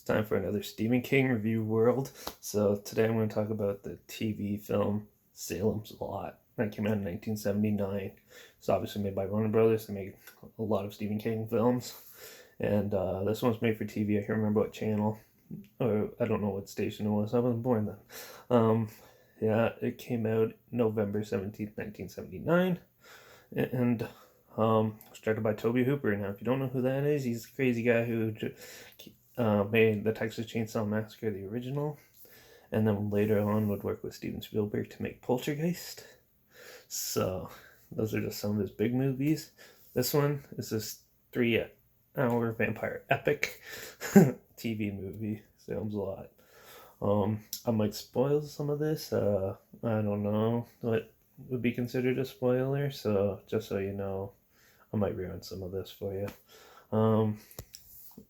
It's time for another Stephen King review world. So today I'm going to talk about the TV film Salem's Lot. That came out in 1979. It's obviously made by Warner Brothers. They make a lot of Stephen King films. And this one's made for TV. I can't remember what channel, or I don't know what station it was. I wasn't born then. Yeah, it came out November 17th, 1979. And started by Toby Hooper. Now, if you don't know who that is, he's the crazy guy who made the Texas Chainsaw Massacre, the original, and then later on would work with Steven Spielberg to make Poltergeist. So those are just some of his big movies. This one is this 3-hour vampire epic TV movie. Sounds a lot. I might spoil some of this. I don't know what would be considered a spoiler, so just so you know, I might ruin some of this for you.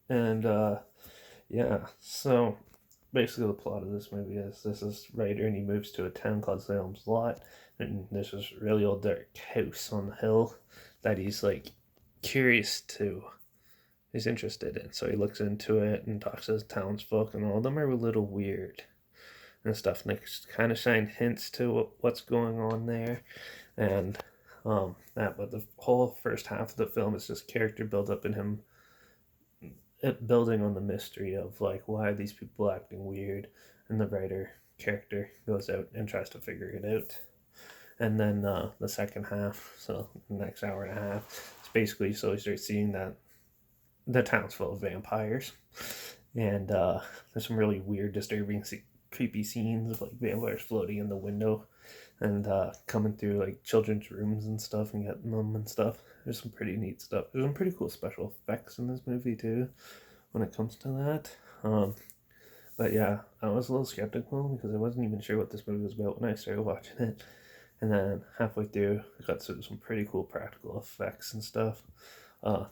And yeah, so basically the plot of this movie is this is writer and he moves to a town called Salem's Lot, and there's this really old dark house on the hill that he's like curious to. He's interested in, so he looks into it and talks to his townsfolk, and all of them are a little weird and stuff, and they kind of shine hints to what's going on there, and but the whole first half of the film is just character build up in him, building on the mystery of like why are these people acting weird, and the writer character goes out and tries to figure it out. And then the second half, so the next hour and a half, it's basically so you start seeing that the town's full of vampires, and there's some really weird, disturbing, creepy scenes of like vampires floating in the window and coming through like children's rooms and stuff and getting them and stuff. There's some pretty neat stuff. There's some pretty cool special effects in this movie too when it comes to that. But yeah, I was a little skeptical because I wasn't even sure what this movie was about when I started watching it. And then halfway through, I got some pretty cool practical effects and stuff.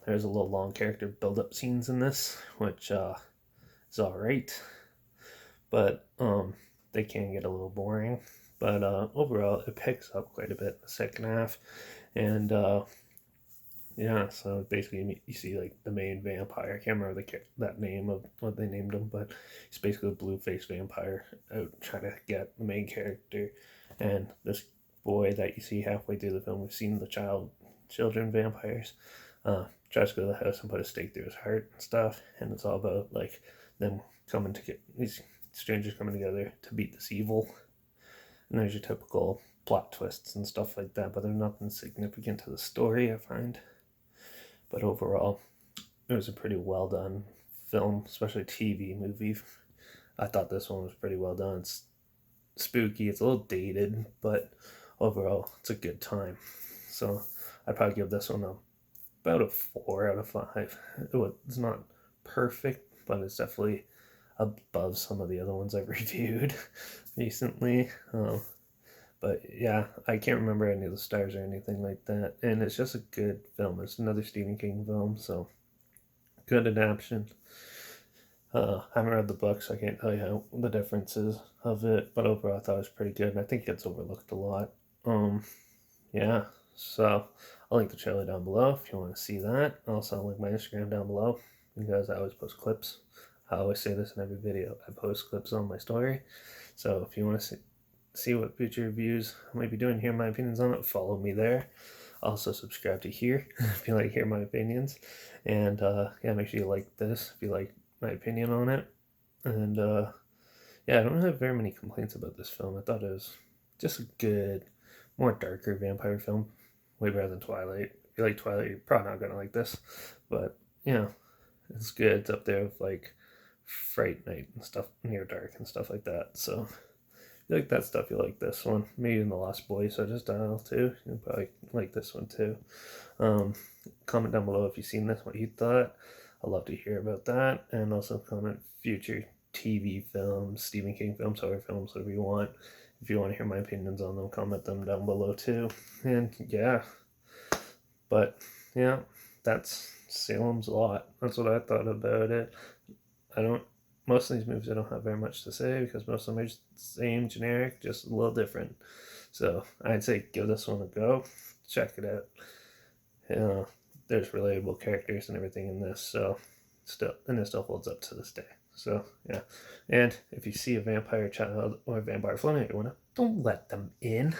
There's a little long character build-up scenes in this, which is alright. But they can get a little boring. But overall, it picks up quite a bit in the second half. And yeah, so basically you see like the main vampire. I can't remember that name of what they named him, but he's basically a blue-faced vampire out trying to get the main character. And this boy that you see halfway through the film, we've seen the children vampires, tries to go to the house and put a stake through his heart and stuff. And it's all about like them coming to get these strangers coming together to beat this evil. And there's your typical plot twists and stuff like that, but they're nothing significant to the story, I find. But overall, it was a pretty well done film, especially TV movie. I thought this one was pretty well done. It's spooky, it's a little dated, but overall, it's a good time. So I'd probably give this one about a 4 out of 5. It's not perfect, but it's definitely above some of the other ones I've reviewed recently. But yeah, I can't remember any of the stars or anything like that. And it's just a good film. It's another Stephen King film, so good adaptation. I haven't read the book, so I can't tell you how the differences of it. But overall, I thought it was pretty good, and I think it gets overlooked a lot. Yeah, so I'll link the trailer down below if you want to see that. Also, I'll link my Instagram down below because I always post clips. I always say this in every video. I post clips on my story. So if you want to see what future reviews I might be doing, hear my opinions on it, follow me there. Also subscribe to here if you like hear my opinions. And yeah, make sure you like this if you like my opinion on it. And yeah, I don't have very many complaints about this film. I thought it was just a good, more darker vampire film. Way better than Twilight. If you like Twilight, you're probably not going to like this. But, you know, it's good. It's up there with, like, Fright Night and stuff, Near Dark and stuff like that. So, if you like that stuff, you like this one. Maybe even The Lost Boys, so just dial too. You'll probably like this one too. Comment down below if you've seen this, what you thought. I'd love to hear about that. And also comment future TV films, Stephen King films, horror films, whatever you want. If you want to hear my opinions on them, comment them down below too. And yeah, but yeah, that's Salem's Lot. That's what I thought about it. Most of these movies I don't have very much to say because most of them are just the same, generic, just a little different. So I'd say give this one a go. Check it out. There's relatable characters and everything in this, so it still holds up to this day. So yeah, and if you see a vampire child or a vampire floating at your window, don't let them in.